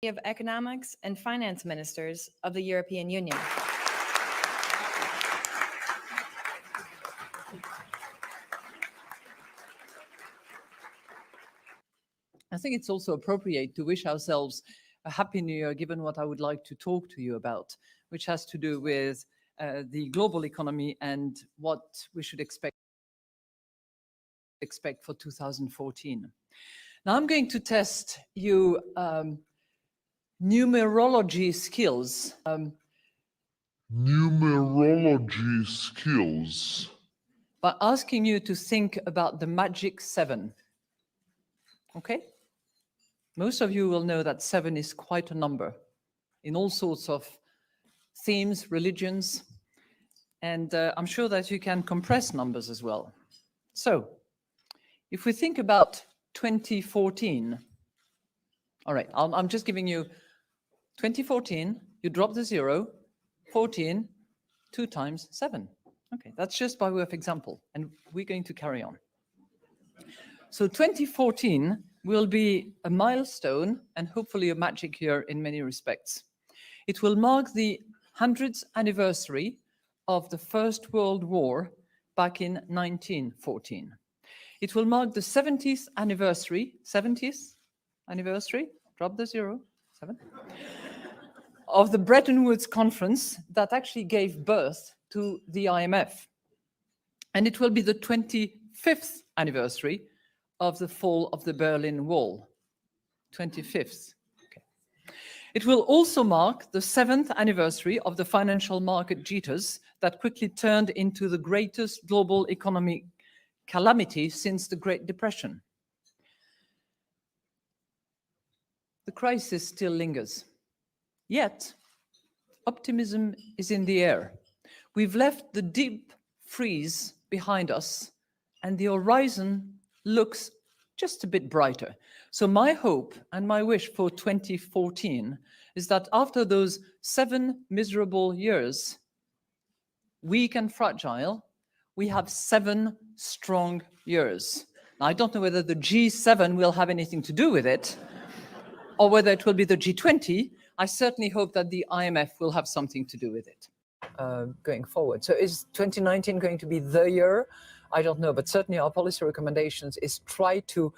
of Economics and Finance Ministers of the European Union. I think it's also appropriate to wish ourselves a happy new year, given what I would like to talk to you about, which has to do with the global economy and what we should expect for 2014. Now I'm going to test you numerology skills. By asking you to think about the magic 7. Okay? Most of you will know that 7 is quite a number in all sorts of themes, religions, and I'm sure that you can compress numbers as well. So, if we think about 2014, all right, I'm just giving you 2014, you drop the 0, 14, 2 times 7. Okay, that's just by way of example, and we're going to carry on. So 2014 will be a milestone and hopefully a magic year in many respects. It will mark the 100th anniversary of the First World War back in 1914. It will mark the 70th anniversary, drop the 0, 7, of the Bretton Woods Conference that actually gave birth to the IMF. And it will be the 25th anniversary of the fall of the Berlin Wall, 25th. Okay. It will also mark the 7th anniversary of the financial market jitters that quickly turned into the greatest global economic calamity since the Great Depression. The crisis still lingers. Yet, optimism is in the air. We've left the deep freeze behind us, and the horizon looks just a bit brighter. So my hope and my wish for 2014 is that after those 7 miserable years, weak and fragile, we have 7 strong years. Now, I don't know whether the G7 will have anything to do with it, or whether it will be the G20. I certainly hope that the IMF will have something to do with it going forward. So is 2019 going to be the year? I don't know, but certainly our policy recommendations is try to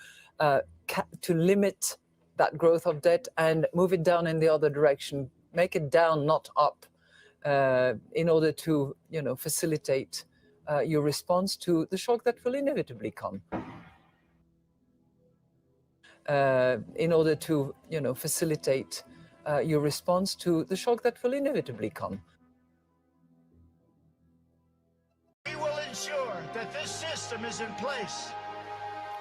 limit that growth of debt and move it down in the other direction, make it down, not up, in order to, facilitate your response to the shock that will inevitably come. In order to, facilitate your response to the shock that will inevitably come. We will ensure that this system is in place.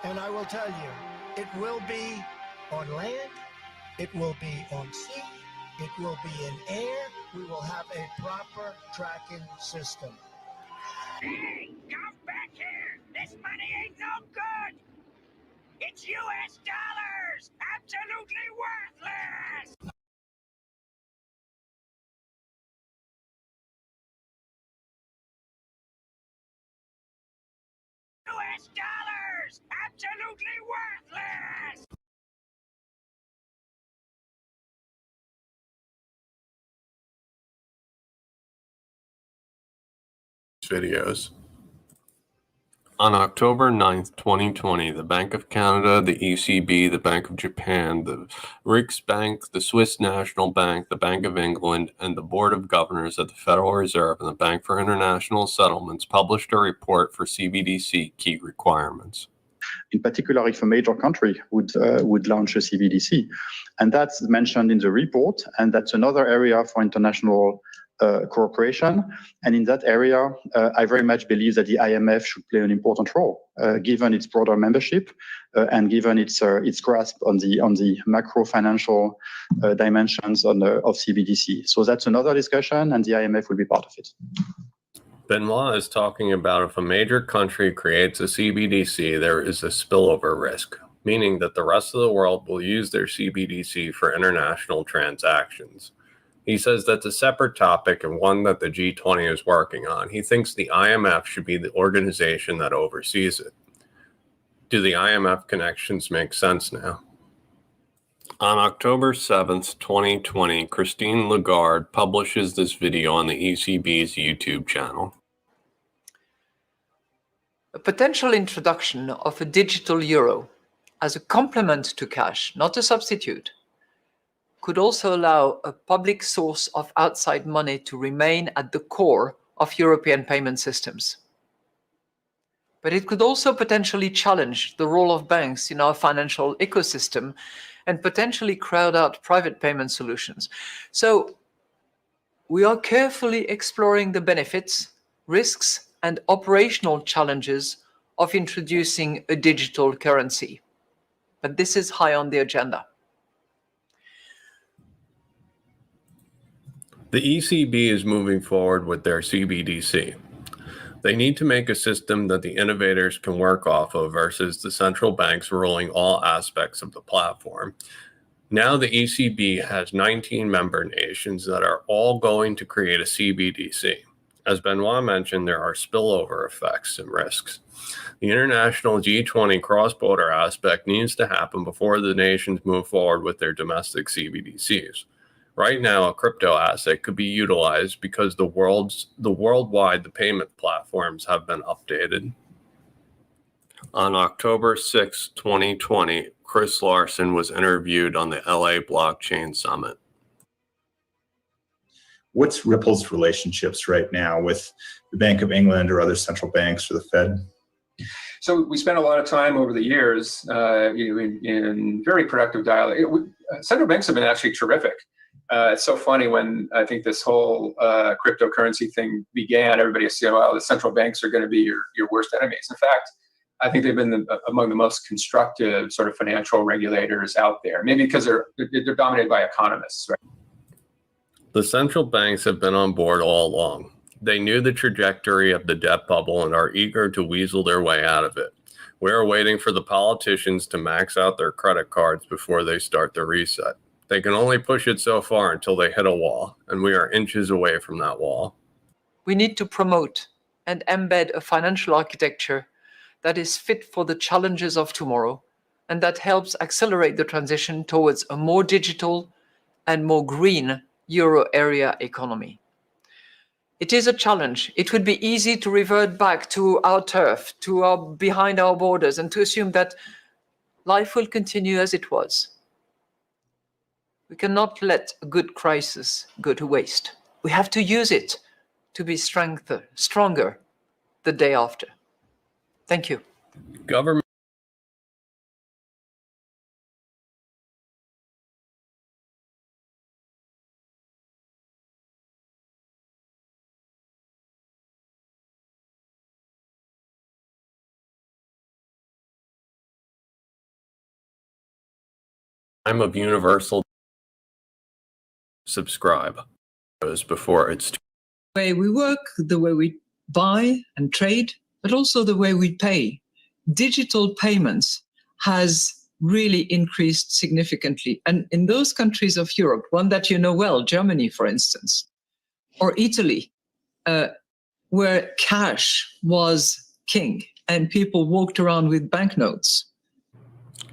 And I will tell you, it will be on land, it will be on sea, it will be in air. We will have a proper tracking system. Hey, come back here! This money ain't no good! It's US dollars! Absolutely worthless! US dollars! Absolutely worthless! Videos. On October 9th, 2020, the Bank of Canada, the ECB, the Bank of Japan, the Riksbank, the Swiss National Bank, the Bank of England, and the Board of Governors at the Federal Reserve and the Bank for International Settlements published a report for CBDC key requirements. In particular, if a major country would launch a CBDC. And that's mentioned in the report, and that's another area for international cooperation. And in that area, I very much believe that the IMF should play an important role, given its broader membership and given its grasp on the macro financial dimensions of CBDC. So that's another discussion, and the IMF will be part of it. Benoit is talking about if a major country creates a CBDC, there is a spillover risk, meaning that the rest of the world will use their CBDC for international transactions. He says that's a separate topic and one that the G20 is working on. He thinks the IMF should be the organization that oversees it. Do the IMF connections make sense now? On October 7th, 2020, Christine Lagarde publishes this video on the ECB's YouTube channel. A potential introduction of a digital euro as a complement to cash, not a substitute, could also allow a public source of outside money to remain at the core of European payment systems. But it could also potentially challenge the role of banks in our financial ecosystem and potentially crowd out private payment solutions. So we are carefully exploring the benefits, risks, and operational challenges of introducing a digital currency. But this is high on the agenda. The ECB is moving forward with their CBDC. They need to make a system that the innovators can work off of versus the central banks ruling all aspects of the platform. Now the ECB has 19 member nations that are all going to create a CBDC. As Benoit mentioned, there are spillover effects and risks. The international G20 cross-border aspect needs to happen before the nations move forward with their domestic CBDCs. Right now, a crypto asset could be utilized because worldwide the payment platforms have been updated. On October 6, 2020, Chris Larsen was interviewed on the LA Blockchain Summit. What's Ripple's relationships right now with the Bank of England or other central banks or the Fed? So we spent a lot of time over the years in very productive dialogue. Central banks have been actually terrific. It's so funny when I think this whole cryptocurrency thing began, everybody said, well, the central banks are going to be your worst enemies. In fact, I think they've been among the most constructive sort of financial regulators out there, maybe because they're dominated by economists, right? The central banks have been on board all along. They knew the trajectory of the debt bubble and are eager to weasel their way out of it. We are waiting for the politicians to max out their credit cards before they start the reset. They can only push it so far until they hit a wall, and we are inches away from that wall. We need to promote and embed a financial architecture that is fit for the challenges of tomorrow and that helps accelerate the transition towards a more digital and more green euro area economy. It is a challenge. It would be easy to revert back to our turf, behind our borders, and to assume that life will continue as it was. We cannot let a good crisis go to waste. We have to use it to be stronger the day after. Thank you. Government time of universal subscribe before it's the way we work, the way we buy and trade, but also the way we pay. Digital payments has really increased significantly. And in those countries of Europe, one that you know well, Germany, for instance, or Italy, where cash was king and people walked around with banknotes.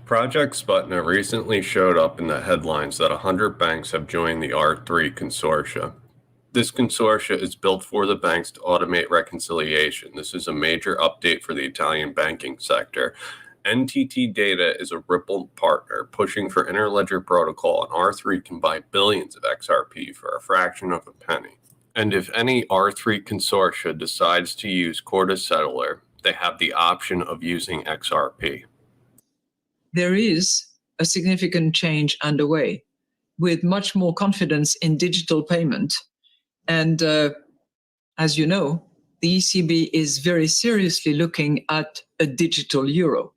Project Sputnik recently showed up in the headlines that 100 banks have joined the R3 consortia. This consortia is built for the banks to automate reconciliation. This is a major update for the Italian banking sector. NTT Data is a Ripple partner pushing for interledger protocol, and R3 can buy billions of XRP for a fraction of a penny. And if any R3 consortia decides to use Corda Settler, they have the option of using XRP. There is a significant change underway with much more confidence in digital payment. And as you know, the ECB is very seriously looking at a digital euro.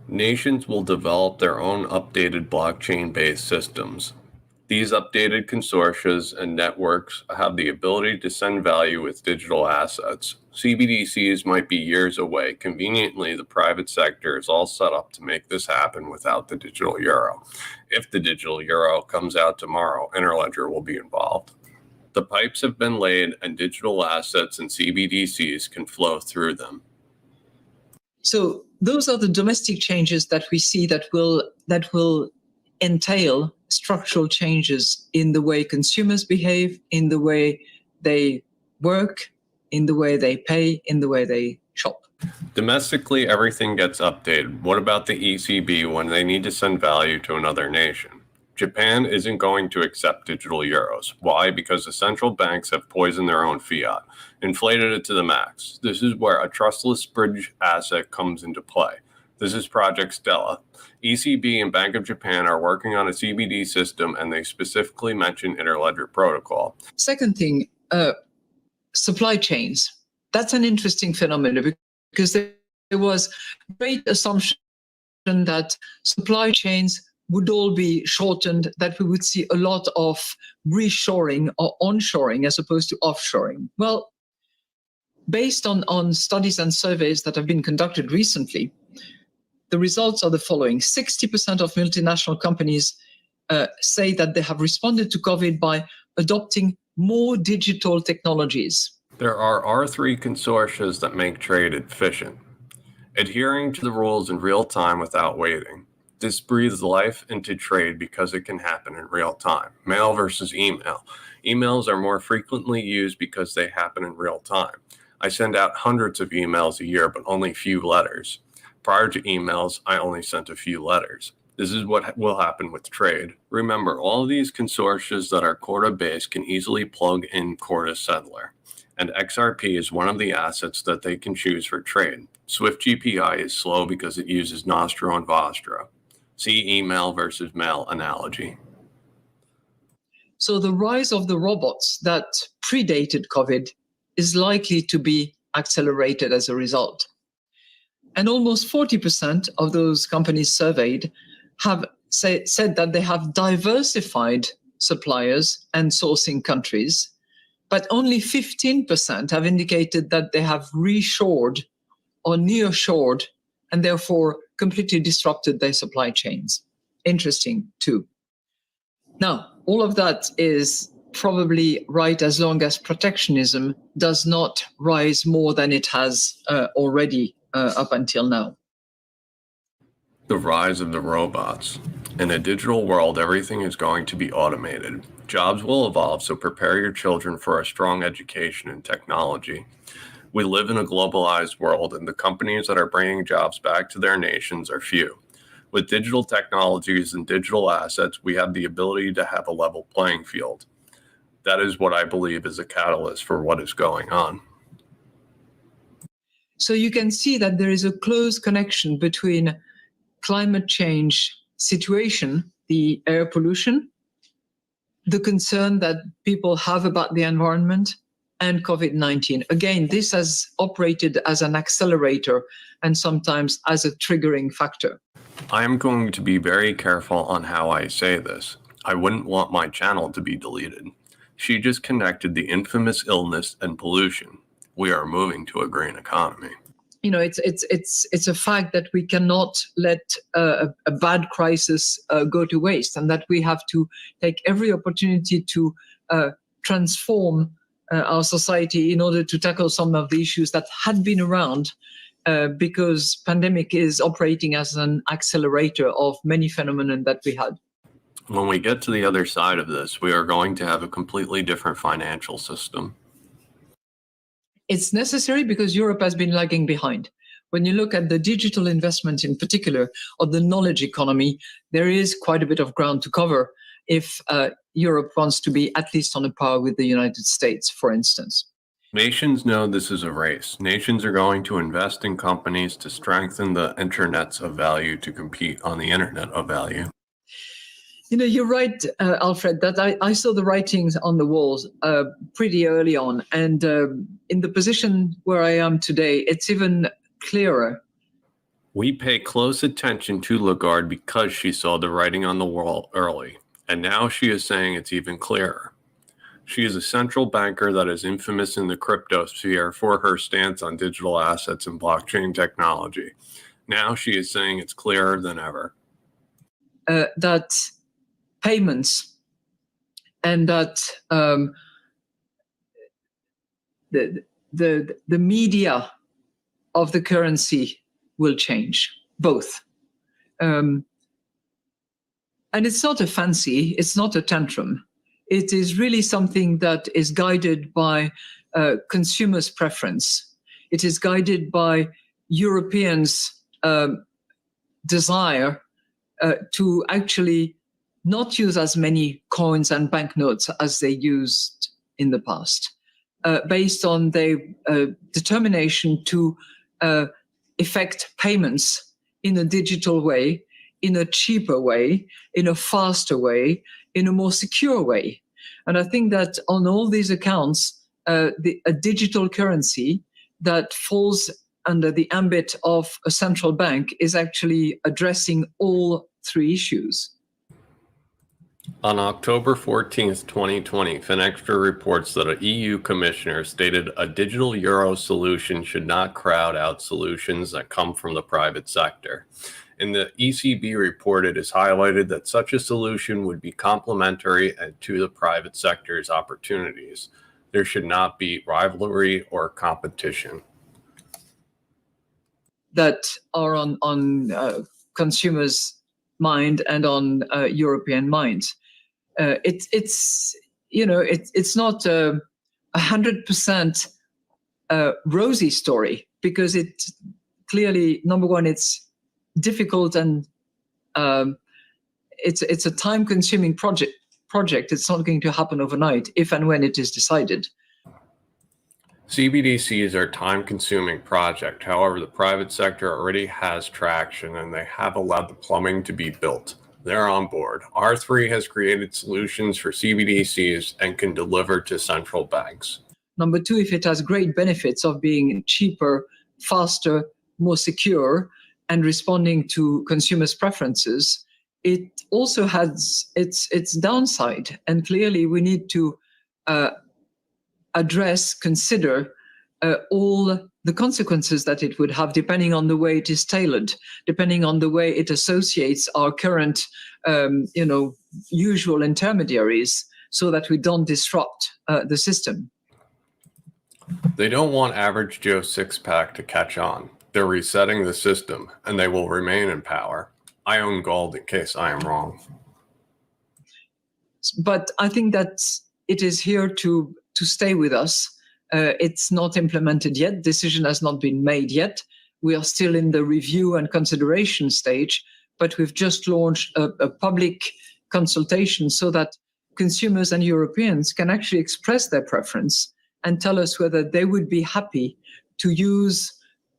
Nations will develop their own updated blockchain-based systems. These updated consortia and networks have the ability to send value with digital assets. CBDCs might be years away. Conveniently, the private sector is all set up to make this happen without the digital euro. If the digital euro comes out tomorrow, Interledger will be involved. The pipes have been laid and digital assets and CBDCs can flow through them. So those are the domestic changes that we see that will entail structural changes in the way consumers behave, in the way they work, in the way they pay, in the way they shop. Domestically, everything gets updated. What about the ECB when they need to send value to another nation? Japan isn't going to accept digital euros. Why? Because the central banks have poisoned their own fiat, inflated it to the max. This is where a trustless bridge asset comes into play. This is Project Stella. ECB and Bank of Japan are working on a CBD system, and they specifically mention interledger protocol. Second thing, supply chains. That's an interesting phenomenon because there was great assumption that supply chains would all be shortened, that we would see a lot of reshoring or onshoring as opposed to offshoring. Well, based on studies and surveys that have been conducted recently, the results are the following. 60% of multinational companies say that they have responded to COVID by adopting more digital technologies. There are R3 consortia that make trade efficient, adhering to the rules in real time without waiting. This breathes life into trade because it can happen in real time. Mail versus email. Emails are more frequently used because they happen in real time. I send out hundreds of emails a year, but only few letters. Prior to emails, I only sent a few letters. This is what will happen with trade. Remember, all of these consortia that are Corda-based can easily plug in Corda Settler. And XRP is one of the assets that they can choose for trade. Swift GPI is slow because it uses Nostro and Vostro. See email versus mail analogy. So the rise of the robots that predated COVID is likely to be accelerated as a result. And almost 40% of those companies surveyed have said that they have diversified suppliers and sourcing countries, but only 15% have indicated that they have reshored or nearshored and therefore completely disrupted their supply chains. Interesting, too. Now, all of that is probably right as long as protectionism does not rise more than it has already up until now. The rise of the robots. In a digital world, everything is going to be automated. Jobs will evolve, so prepare your children for a strong education in technology. We live in a globalized world, and the companies that are bringing jobs back to their nations are few. With digital technologies and digital assets, we have the ability to have a level playing field. That is what I believe is a catalyst for what is going on. So you can see that there is a close connection between climate change situation, the air pollution, the concern that people have about the environment, and COVID-19. Again, this has operated as an accelerator and sometimes as a triggering factor. I am going to be very careful on how I say this. I wouldn't want my channel to be deleted. She just connected the infamous illness and pollution. We are moving to a green economy. You know, it's a fact that we cannot let a bad crisis go to waste, and that we have to take every opportunity to transform our society in order to tackle some of the issues that had been around because pandemic is operating as an accelerator of many phenomena that we had. When we get to the other side of this, we are going to have a completely different financial system. It's necessary because Europe has been lagging behind. When you look at the digital investment in particular, or the knowledge economy, there is quite a bit of ground to cover if Europe wants to be at least on a par with the United States, for instance. Nations know this is a race. Nations are going to invest in companies to strengthen the internets of value to compete on the internet of value. You know, you're right, Alfred, that I saw the writings on the walls pretty early on. And in the position where I am today, it's even clearer. We pay close attention to Lagarde because she saw the writing on the wall early. And now she is saying it's even clearer. She is a central banker that is infamous in the crypto sphere for her stance on digital assets and blockchain technology. Now she is saying it's clearer than ever. That payments and that the media of the currency will change, both. And it's not a fancy, it's not a tantrum. It is really something that is guided by consumers' preference. It is guided by Europeans' desire to actually not use as many coins and banknotes as they used in the past, based on their determination to effect payments in a digital way, in a cheaper way, in a faster way, in a more secure way. And I think that on all these accounts, a digital currency that falls under the ambit of a central bank is actually addressing all three issues. On October 14th, 2020, Finextra reports that an EU commissioner stated a digital euro solution should not crowd out solutions that come from the private sector. In the ECB report, it is highlighted that such a solution would be complementary to the private sector's opportunities. There should not be rivalry or competition. That are on consumers' mind and on European minds. It's not a 100% rosy story, because it clearly, number one, it's difficult and it's a time-consuming project. It's not going to happen overnight if and when it is decided. CBDCs are a time-consuming project. However, the private sector already has traction and they have allowed the plumbing to be built. They're on board. R3 has created solutions for CBDCs and can deliver to central banks. Number two, if it has great benefits of being cheaper, faster, more secure, and responding to consumers' preferences, it also has its downside. And clearly we need to consider all the consequences that it would have, depending on the way it is tailored, depending on the way it associates our current, usual intermediaries, so that we don't disrupt the system. They don't want average Joe six-pack to catch on. They're resetting the system, and they will remain in power. I own gold in case I am wrong. But I think that it is here to stay with us. It's not implemented yet. Decision has not been made yet. We are still in the review and consideration stage, but we've just launched a public consultation so that consumers and Europeans can actually express their preference and tell us whether they would be happy to use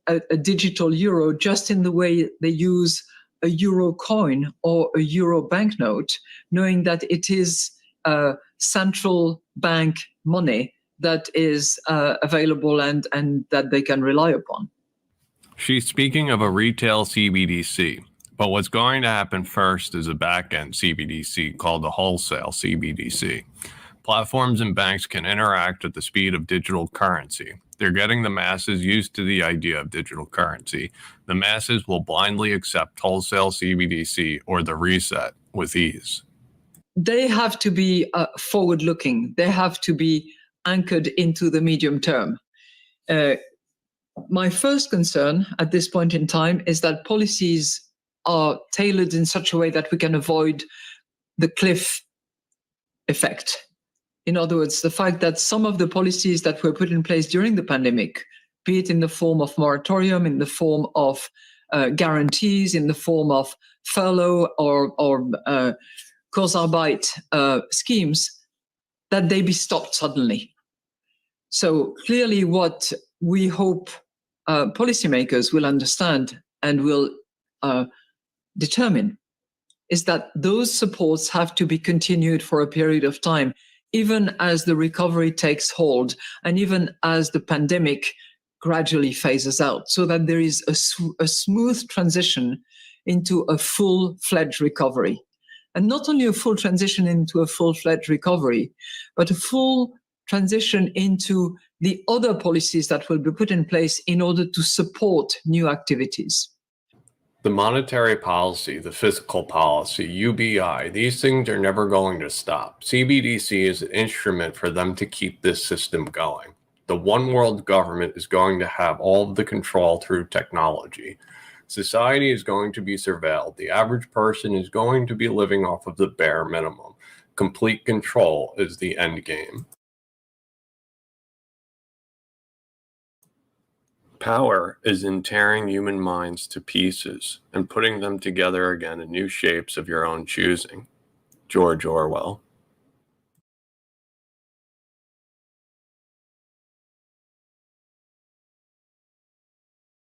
a digital euro just in the way they use a euro coin or a euro banknote, knowing that it is central bank money that is available and that they can rely upon. She's speaking of a retail CBDC, but what's going to happen first is a back-end CBDC called the wholesale CBDC. Platforms and banks can interact at the speed of digital currency. They're getting the masses used to the idea of digital currency. The masses will blindly accept wholesale CBDC or the reset with ease. They have to be forward-looking. They have to be anchored into the medium term. My first concern at this point in time is that policies are tailored in such a way that we can avoid the cliff effect. In other words, the fact that some of the policies that were put in place during the pandemic, be it in the form of moratorium, in the form of guarantees, in the form of furlough or Kurzarbeit schemes, that they be stopped suddenly. So clearly what we hope policymakers will understand and will determine is that those supports have to be continued for a period of time, even as the recovery takes hold and even as the pandemic gradually phases out, so that there is a smooth transition into a full-fledged recovery. And not only a full transition into a full-fledged recovery, but a full transition into the other policies that will be put in place in order to support new activities. The monetary policy, the fiscal policy, UBI, these things are never going to stop. CBDC is an instrument for them to keep this system going. The one world government is going to have all of the control through technology. Society is going to be surveilled. The average person is going to be living off of the bare minimum. Complete control is the end game. Power is in tearing human minds to pieces and putting them together again in new shapes of your own choosing. George Orwell.